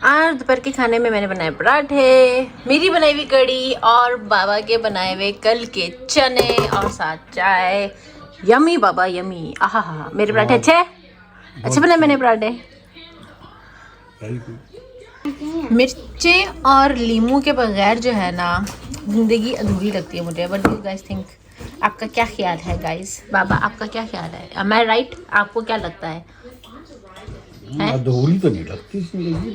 आज दोपहर के खाने में मैंने बनाए पराठे, मेरी बनाई हुई कड़ी और बाबा के बनाए हुए कल के चने और साथ चाय। यमी बाबा यमी। आहा हा, मेरे पराठे अच्छे बने मैंने पराठे। मिर्चे और लीमू के बगैर जो है ना जिंदगी अधूरी लगती है मुझे। What do you guys think? आपका क्या ख्याल है गाइस? बाबा आपका क्या ख्याल है? एम आई राइट? आपको क्या लगता है? अधूरी तो नहीं लगती जिंदगी,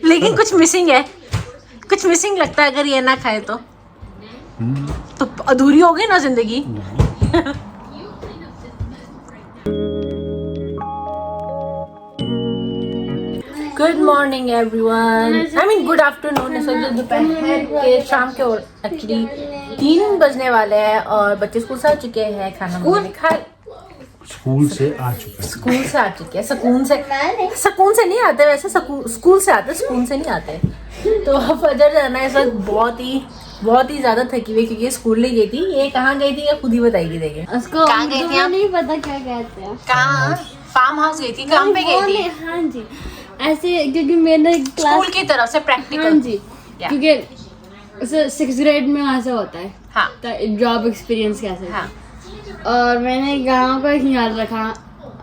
लेकिन कुछ मिसिंग है, कुछ मिसिंग लगता है। अगर ये ना खाए तो अधूरी हो गई ना जिंदगी। Good morning everyone, I mean good afternoon. दोपहर के शाम के एक्चुअली 3 बजने वाले हैं और बच्चे स्कूल से आ चुके हैं। खाना मैंने खा स्कूल से आ चुके हैं। स्कूल से आ चुके हैं। सुकून से नहीं आते वैसे, स्कूल से आते, सुकून से नहीं आते। तो फजर जाना इस वक्त बहुत ही ज्यादा थकी हुई क्योंकि स्कूल नहीं गई थी। ये कहाँ गई थी या खुद ही बताएगी? देखिए उसको कहाँ गई थी आप? नहीं पता क्या कहते हैं। कहाँ? फार्म हाउस गई थी? काम पे गई थी? हाँ जी, ऐसे क्योंकि मैंने स्कूल की तरफ से प्रैक्टिकल। हाँ जी, क्योंकि 6th ग्रेड में वहाँ से होता है। हाँ जॉब एक्सपीरियंस कैसे। हाँ। और मैंने गाँव का ख्याल रखा।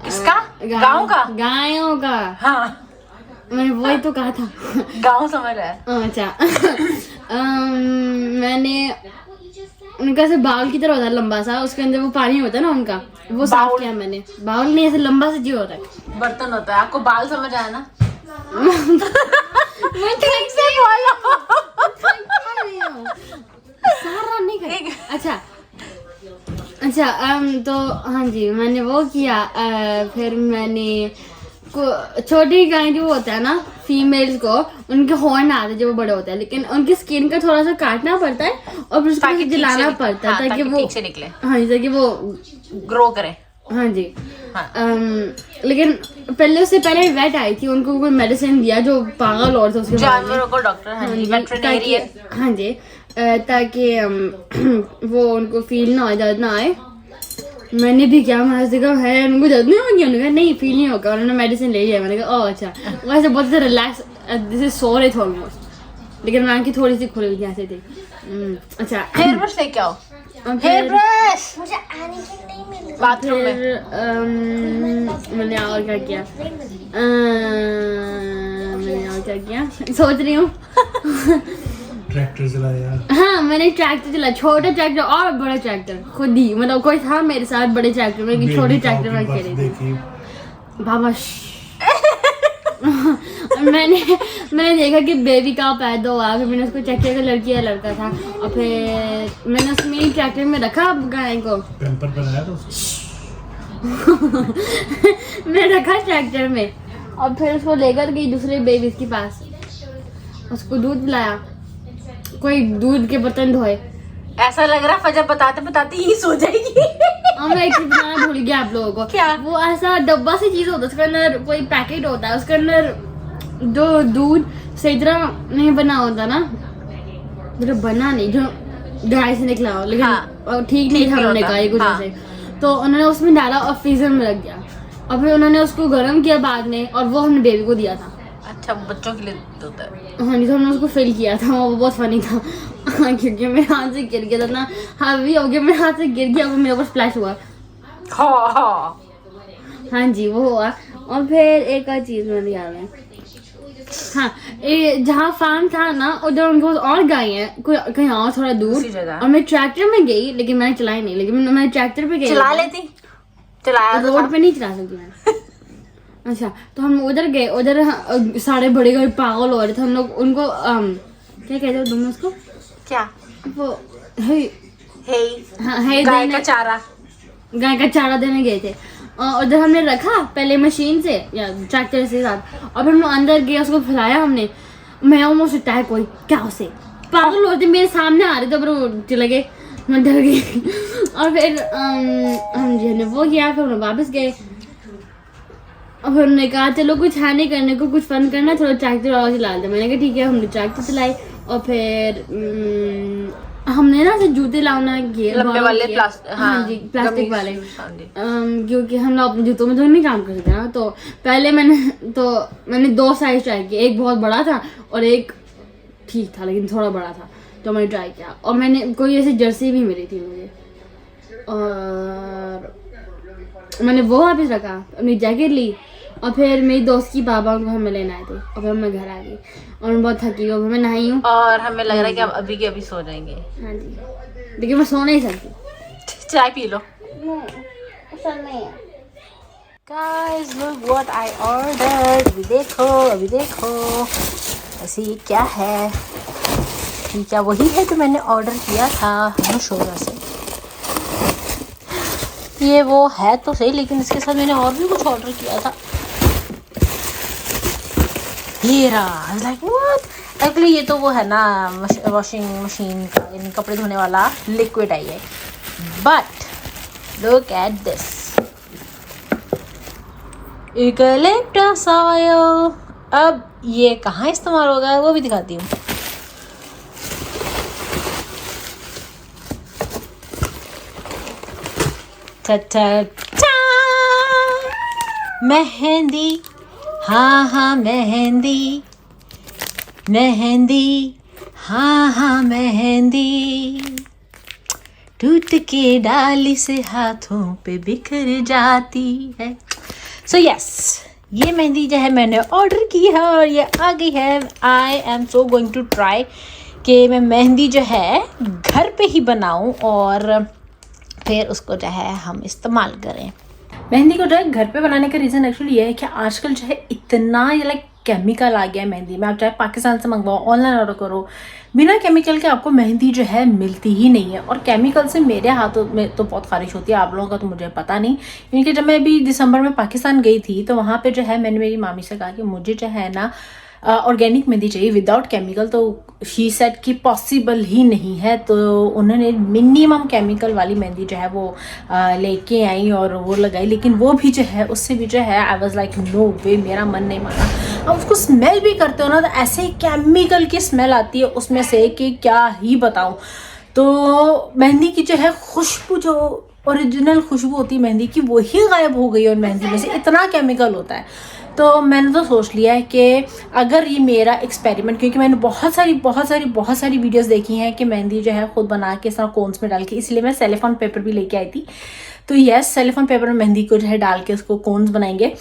किसका? गाँव का? गायों का। हाँ मैंने वही तो कहा था। गाँव समझ रहा है। अच्छा। मैंने उनका ऐसे बाउल की तरह होता है लंबा सा, उसके अंदर वो पानी होता है ना उनका, वो साफ किया मैंने। बाउल नहीं, ऐसे लंबा सा जी होता है, बर्तन होता है। आपको बाल समझ आया ना? मैं ठीक से बोलो। सारा नहीं कर। अच्छा तो हाँ जी, मैंने वो किया। फिर मैंने छोटी गाय जो होता है ना फीमेल्स को, उनके हॉर्न आते हैं जब वो बड़े होते हैं, लेकिन उनकी स्किन का थोड़ा सा काटना पड़ता है और फिर उसको जलाना पड़ता है ताकि वो ठीक से निकले। हाँ जी, ताकि वो ग्रो करे। हाँ जी। हाँ। लेकिन उससे पहले वेट आई थी, उनको कोई मेडिसिन दिया जो पागल और था उसके जानवरों को डॉक्टर। हाँ जी, वेटरनरियन। हाँ जी, ताकि वो उनको फील ना हो, दर्द ना आए। मैंने भी क्या, मैंने देखा है उनको दर्द नहीं होगी, उन्होंने कहा नहीं फील नहीं होगा, उन्होंने मेडिसिन ले लिया। मैंने कहा ओह अच्छा। वैसे बहुत रिलैक्स, जैसे सो रहे थे ऑलमोस्ट, लेकिन मैं की थोड़ी सी खुल गई ऐसे थी। अच्छा, हेयर ब्रश लेके आओ। हेयर ब्रश मुझे आने के नहीं मिल बाथरूम में। मैंने और क्या किया, सोच रही हूँ। ट्रैक्टर चलाया। हाँ, मैंने ट्रैक्टर चलाया, छोटा ट्रैक्टर और बड़ा ट्रैक्टर खुद ही, मतलब कोई था मेरे साथ बड़े ट्रैक्टर में, छोटे ट्रैक्टर में खेले थे। बाबा मैंने देखा कि बेबी का पैदा हुआ, फिर मैंने उसको चेक किया कि लड़की या लड़का था, और फिर मैंने उसमें ट्रैक्टर में रखा गाय को। पैम्पर बनाया था मैं रखा ट्रैक्टर में और फिर उसको लेकर गई दूसरे बेबी के पास, उसको दूध पिलाया। कोई दूध के बर्तन धोए। ऐसा लग रहा फजर बताते बताते ही सो जाएगी। मैं एक चीज बताना भूल गया आप लोगों को। क्या? वो ऐसा डब्बा सी चीज होता है, उसके अंदर कोई पैकेट होता है, उसके अंदर जो दूध सही तरह नहीं बना होता ना, मतलब बना नहीं, जो गाय से निकला हो, लेकिन हाँ, ठीक नहीं था उन्होंने कहा कुछ ऐसे। तो उन्होंने उसमें डाला और फ्रीजर में रख दिया, और फिर उन्होंने उसको गर्म किया बाद में, और वो हमने बेबी को दिया था। अच्छा, बच्चों के लिए होता है। हाँ जी, तो हमने उसको फिल किया था, वो बहुत फनी था। क्योंकि मेरे हाथ से गिर गया था ना, हावी हो गया, मेरे हाथ से गिर गया, वो मेरे ऊपर स्प्लैश हुआ। हाँ जी, वो हुआ। और फिर एक और चीज मैंने याद है, हाँ, जहाँ फार्म था ना उधर उनके पास और गाय है कहीं और थोड़ा दूर, और मैं ट्रैक्टर में गई, लेकिन मैंने चलाई नहीं, लेकिन मैं ट्रैक्टर पे गई। चला लेती? चलाया रोड पे नहीं चला सकती मैं। अच्छा, तो हम उधर गए, उधर सारे बड़े बड़े पागल हो रहे थे हम लोग, उनको क्या कहते हो तुम उसको? क्या? वो गाय का चारा देने गए थे। उधर हमने रखा पहले मशीन से या ट्रैक्टर से साथ, और फिर हम अंदर गए, उसको फैलाया हमने। मैं ऑलमोस्ट अटैक कोई क्या उसे पागल होते मेरे सामने आ रहे थे, पर वो चले गए, मैं डर गई। और फिर हम जी ने वो किया, फिर हम वापस गए, और फिर उन्होंने कहा चलो कुछ है नहीं करने को, कुछ फन करना, थोड़ा ट्रैक्टर और चला दे। मैंने कहा ठीक है, हमने ट्रैक्टर चलाई, और फिर हमने ना ऐसे जूते लाना किए लंबे borrow वाले किए। प्लास्टिक, हाँ जी प्लास्टिक गमीज वाले shoes, हाँ जी। क्योंकि हम लोग अपने जूतों में तो नहीं काम कर सकते ना, तो पहले मैंने 2 साइज ट्राई किए, एक बहुत बड़ा था और एक ठीक था लेकिन थोड़ा बड़ा था, तो मैंने ट्राई किया और मैंने कोई ऐसी जर्सी भी मिली थी मुझे और मैंने वो वापस रखा, अपनी जैकेट ली और फिर मेरी दोस्त की पापा को हमें लेने आए थे और फिर मैं घर आ गई और मैं बहुत थकी हुई, मैं नहाई हूँ और हमें लग रहा है कि अब अभी के अभी सो जाएंगे। हाँ जी, लेकिन मैं सो नहीं सकती। चाय P low. Guys, look what I ordered. अभी देखो ऐसे ये क्या है, ये क्या वही है जो मैंने ऑर्डर किया था शोरा से। ये वो है तो सही, लेकिन इसके साथ मैंने और भी कुछ ऑर्डर किया था। ये रहा, लाइक व्हाट। एक्चुअली ये तो वो है ना वॉशिंग मशीन का, यानी कपड़े धोने वाला लिक्विड है ये। But look at this, eucalyptus oil. अब ये कहाँ इस्तेमाल होगा वो भी दिखाती हूँ। मेहंदी, हाँ मेहंदी, मेहंदी, हाँ मेहंदी, टूट के डाली से हाथों पे बिखर जाती है। सो यस, ये मेहंदी जो है मैंने ऑर्डर की है और ये आ गई है। I am so going to try कि मैं मेहंदी जो है घर पे ही बनाऊं और फिर उसको जो है हम इस्तेमाल करें। मेहंदी को जो है घर पे बनाने का रीज़न एक्चुअली ये है कि आजकल जो है इतना ये लाइक केमिकल आ गया है मेहंदी में। आप चाहे पाकिस्तान से मंगवाओ, ऑनलाइन ऑर्डर करो, बिना केमिकल के आपको मेहंदी जो है मिलती ही नहीं है। और केमिकल से मेरे हाथों में तो बहुत खारिश होती है, आप लोगों का तो मुझे पता नहीं, क्योंकि जब मैं अभी दिसंबर में पाकिस्तान गई थी तो वहाँ पे जो है मैंने मेरी मामी से कहा कि मुझे जो है ना ऑर्गेनिक मेहंदी चाहिए विदाउट केमिकल, तो शी सेड कि पॉसिबल ही नहीं है। तो उन्होंने मिनिमम केमिकल वाली मेहंदी जो है वो लेके आई और वो लगाई, लेकिन वो भी जो है उससे भी जो है आई वाज लाइक नो वे, मेरा मन नहीं माना। अब उसको स्मेल भी करते हो ना तो ऐसे केमिकल की स्मेल आती है उसमें से कि क्या ही बताऊँ। तो मेहंदी की जो है खुशबू, जो ओरिजिनल खुशबू होती है मेहंदी की, वही गायब हो गई और मेहंदी में से इतना केमिकल होता है। तो मैंने तो सोच लिया है कि अगर ये मेरा एक्सपेरिमेंट, क्योंकि मैंने बहुत सारी वीडियोस देखी हैं कि मेहंदी जो है खुद बना के इस तरह कोन्स में डाल के, इसलिए मैं सेलिफॉन पेपर भी लेके आई थी। तो यस, सेलिफॉन पेपर में मेहंदी को जो है डाल के उसको कोन्स बनाएंगे।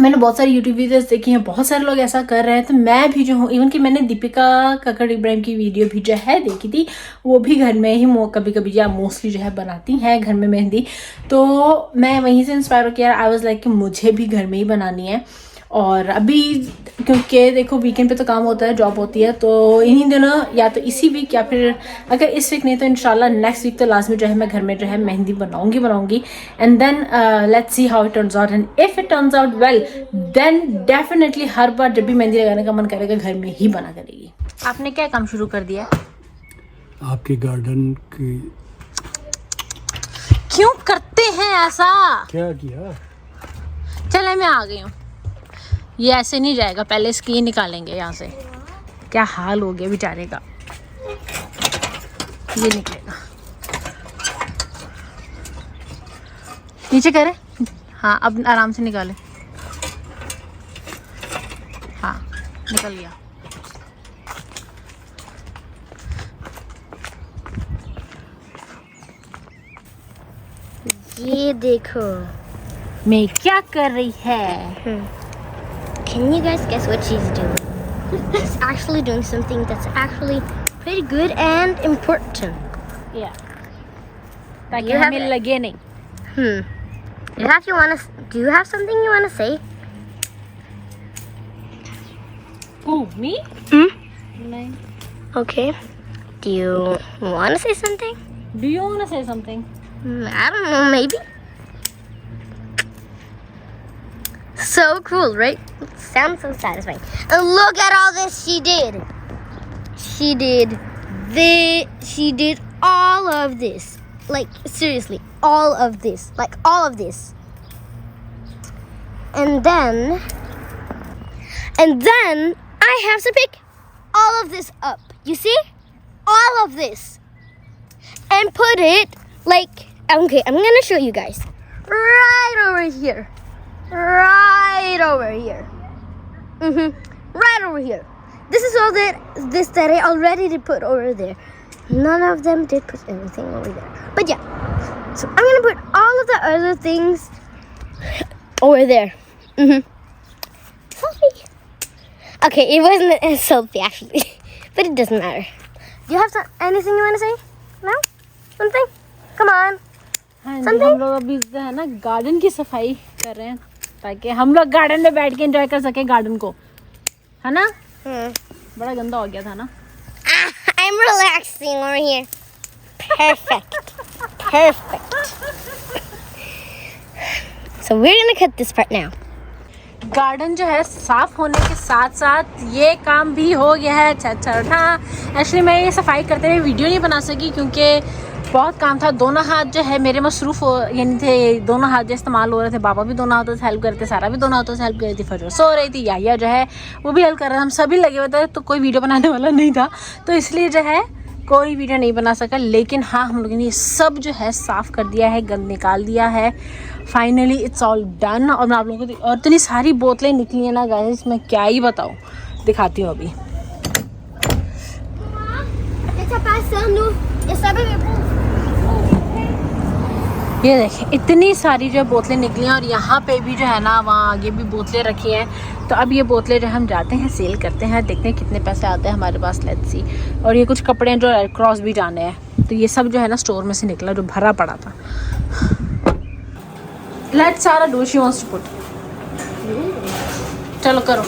मैंने बहुत सारी यूट्यूब वीडियोस देखी हैं, बहुत सारे लोग ऐसा कर रहे हैं, तो मैं भी जो हूँ, इवन कि मैंने दीपिका कक्कड़ इब्राहिम की वीडियो भी जो है देखी थी, वो भी घर में ही कभी कभी या मोस्टली जो है बनाती हैं घर में मेहंदी। तो मैं वहीं से इंस्पायर हो किया, आई वाज लाइक कि मुझे भी घर में ही बनानी है। और अभी क्योंकि देखो वीकेंड पे तो काम होता है, जॉब होती है, तो इन्हीं दिनों या तो इसी वीक या फिर अगर इस वीक नहीं तो इंशाल्लाह नेक्स्ट वीक तो लाजमी जो है मैं घर में जो है मेहंदी बनाऊंगी and then let's see how it turns out. And if it turns out well then definitely हर बार जब भी मेहंदी लगाने का मन करेगा घर में ही बना करेगी। आपने क्या काम शुरू कर दिया? आपके गार्डन की क्यों करते हैं ऐसा? क्या किया? चले मैं आ गई हूँ। ये ऐसे नहीं जाएगा, पहले इसकी निकालेंगे यहाँ से। क्या हाल हो गया बेचारे का, ये निकलेगा नीचे करे। हाँ अब आराम से निकाले। हाँ निकल गया। ये देखो, मैं क्या कर रही है? can you guys guess what she's doing? She's actually doing something that's actually pretty good and important. Yeah. ताकि You have हमें it. लगे नहीं। Do you have something you wanna say? Oh, me? नहीं। Okay. Do you wanna say something? Do you wanna say something? I don't know, maybe. So cool, right? Sounds so satisfying. And look at all this she did. She did all of this. Like, seriously, all of this. Like, all of this. And then I have to pick all of this up. You see? All of this. and put it like, okay, I'm gonna show you guys. Right over here. Right over here. Right over here. This is all that I already did put over there. None of them did put anything over there. But yeah. So I'm gonna put all of the other things over there. Selfie. Okay, it wasn't a selfie actually, but it doesn't matter. Do you have anything you want to say? No? Something? Come on. हाँ जी, हम लोग अभी जो है ना garden की सफाई कर रहे हैं ताकि हम लोग गार्डन में बैठ के एंजॉय कर सके गार्डन को, है ना? बड़ा गंदा हो गया था ना. I'm relaxing over here. Perfect. Perfect. So we're gonna cut this part now. Garden जो है साफ होने के साथ साथ ये काम भी हो गया है. एक्चुअली मैं ये सफाई करते हुए वीडियो नहीं बना सकी क्योंकि बहुत काम था. दोनों हाथ जो है मेरे मसरूफ यानी थे, दोनों हाथ जो इस्तेमाल हो रहे थे. बाबा भी दोनों हाथों से हेल्प करते, सारा भी दोनों हाथों से हेल्प कर रही थी, फजर सो रही थी, याहिया जो है वो भी हेल्प कर रहा था. हम सभी लगे हुए थे तो कोई वीडियो बनाने वाला नहीं था, तो इसलिए जो है कोई वीडियो नहीं बना सका. लेकिन हाँ, हम लोगों ने ये सब जो है साफ़ कर दिया है, गंद निकाल दिया है. Finally it's all done. और मैं आप लोगों को और इतनी सारी बोतलें निकली हैं ना गाइस, मैं क्या ही बताऊँ. दिखाती हूँ अभी. ये देखें इतनी सारी जो बोतलें निकली हैं और यहाँ पे भी जो है ना वहाँ आगे भी बोतलें रखी हैं. तो अब ये बोतलें जो हम जाते हैं सेल करते हैं, देखते हैं कितने पैसे आते हैं हमारे पास. Let's see. और ये कुछ कपड़े जो रेड क्रॉस भी जाने हैं, तो ये सब जो है ना स्टोर में से निकला जो भरा पड़ा था. Let's Sara do she wants to put. चलो करो,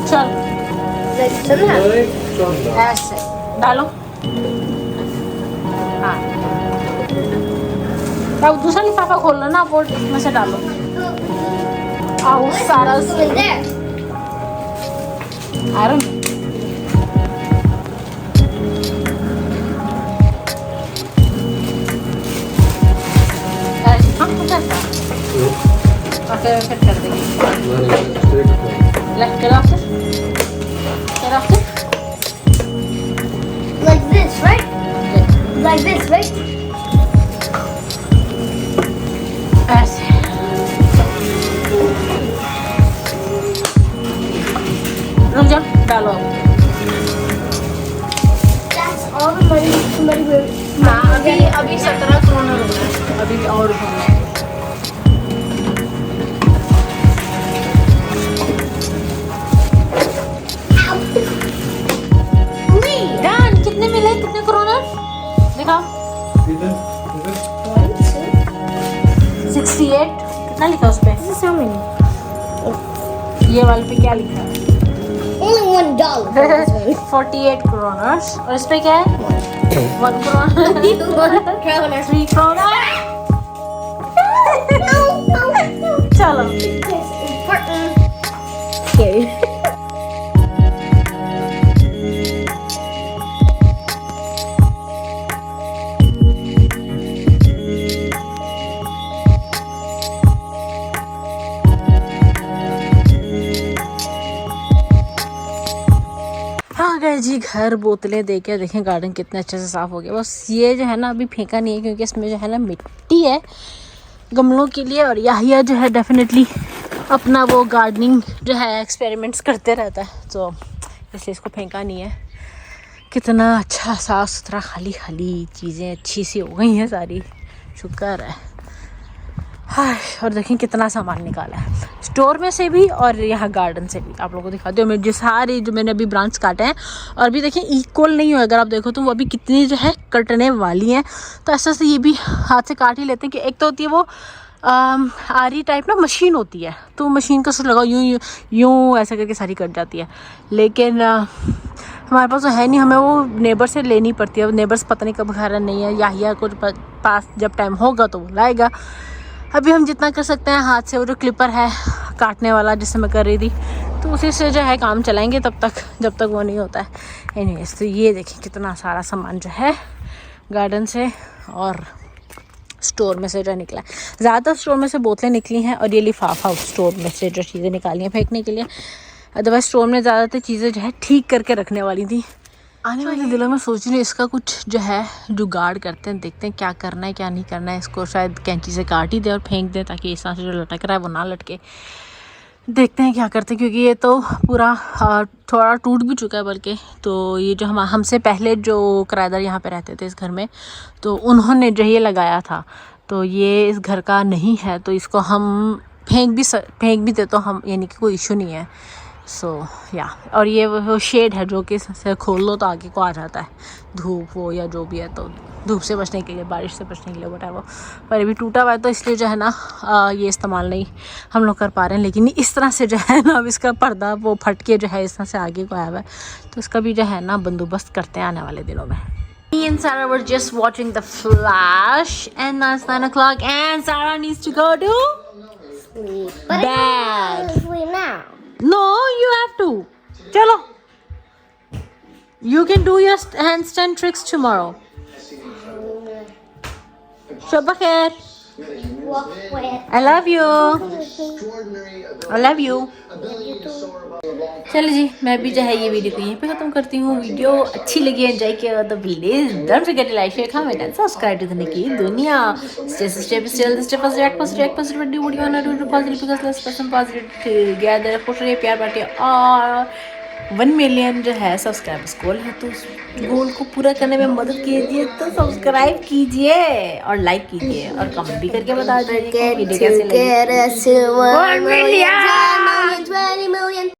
चलो ऐसे डालो. हाँ, अब दूसरा लिफाफा खोल लो ना, वो इसमें से डालो. आओ सारा आयरन. हाँ, फिट कर देंगे. लेफ्ट करो फिर, करो फिर. Like this, right? Like this, right? ऐसे. रुक जाओ, डालो. That's all the money somebody will. हाँ, अभी 17 करोड़ हो गए, अभी और होना है. डन. कितने मिले, कितने करोड़ दिखाओ. 68. कितना लिखा उस पे? This is how many? ये वाले पे क्या लिखा है? Only $1 for this one. 48 crore. और इस पे क्या है? 1 करोड़. 3 करोड़. No. चलो. Scary. जी घर बोतलें देके देखें गार्डन कितने अच्छे से साफ़ हो गया. बस ये जो है ना अभी फेंका नहीं है क्योंकि इसमें जो है ना मिट्टी है गमलों के लिए. और याहिया जो है डेफिनेटली अपना वो गार्डनिंग जो है एक्सपेरिमेंट्स करते रहता है, तो इसलिए इसको फेंका नहीं है. कितना अच्छा साफ़ सुथरा खाली खाली चीज़ें अच्छी सी हो गई हैं सारी, शुक्र है. हाँ, और देखें कितना सामान निकाला है स्टोर में से भी और यहाँ गार्डन से भी. आप लोगों को दिखाती हूँ मैं जो सारे जो मैंने अभी ब्रांच काटे हैं. और अभी देखें इक्वल नहीं हो, अगर आप देखो तो वो अभी कितनी जो है कटने वाली हैं. तो ऐसा से ये भी हाथ से काट ही लेते हैं कि एक तो होती है वो आरी टाइप ना मशीन होती है, तो मशीन का लगाओ यूँ यूँ ऐसा करके सारी कट जाती है. लेकिन हमारे पास तो है नहीं, हमें वो नेबर से लेनी पड़ती है. नेबर्स पता नहीं कब घर नहीं है, याहिया को पास जब टाइम होगा तो वो लाएगा. अभी हम जितना कर सकते हैं हाथ से, वो जो क्लिपर है काटने वाला जिससे मैं कर रही थी, तो उसी से जो है काम चलाएंगे तब तक जब तक वो नहीं होता है. एनीवेज, तो ये देखिए कितना सारा सामान जो है गार्डन से और स्टोर में से जो निकला है. ज़्यादा स्टोर में से बोतलें निकली हैं और ये लिफाफा स्टोर में से जो चीज़ें निकाली हैं फेंकने के लिए. अदरवाइज स्टोर में ज़्यादातर चीज़ें जो है ठीक करके रखने वाली थी, आने वाले दिनों में सोच रही हूँ इसका कुछ जो है जुगाड़ करते हैं, देखते हैं क्या करना है क्या नहीं करना है। इसको शायद कैंची से काट ही दे और फेंक दें ताकि इस तरह से जो लटक रहा है वो ना लटके। देखते हैं क्या करते हैं, क्योंकि ये तो पूरा थोड़ा टूट भी चुका है बल्कि। तो ये जो हमसे पहले जो किराएदार यहाँ पे रहते थे इस घर में, तो उन्होंने जो ये लगाया था, तो ये इस घर का नहीं है, तो इसको हम फेंक भी दे तो हम यानी कि कोई इशू नहीं है। सो या और ये वो शेड है जो कि से खोल लो तो आगे को आ जाता है, धूप हो या जो भी है, तो धूप से बचने के लिए, बारिश से बचने के लिए whatever। पर अभी टूटा हुआ है तो इसलिए जो है ना ये इस्तेमाल नहीं हम लोग कर पा रहे हैं। लेकिन इस तरह से जो है ना अब इसका पर्दा वो फट के जो है इस तरह से आगे को आया हुआ है, तो इसका भी जो है ना बंदोबस्त करते हैं आने वाले दिनों में। Me and Sarah were just watching The Flash and now it's 9 o'clock and Sarah needs to go to Sleep. But bed. I don't sleep now. No, you have to. Chalo. You can do your handstand tricks tomorrow. Shubha khair. Walk with. I love you. I love you. चलो जी, मैं भी जो है ये video को यहीं पे खत्म करती हूँ। वीडियो अच्छी लगी, एंजॉय किया तो please don't forget to like share comment and subscribe to the Nikki Duniya. Stay positive do what you want to do positive because let's person positive together. खुश रहिए, प्यार बांटिए और 1 मिलियन जो है सब्सक्राइबर्स गोल है, तो उस गोल को पूरा करने में मदद कीजिए। तो सब्सक्राइब कीजिए और लाइक कीजिए और कमेंट भी करके बता दीजिए वीडियो कैसे लगी। 1 million, 10 million, 20 million.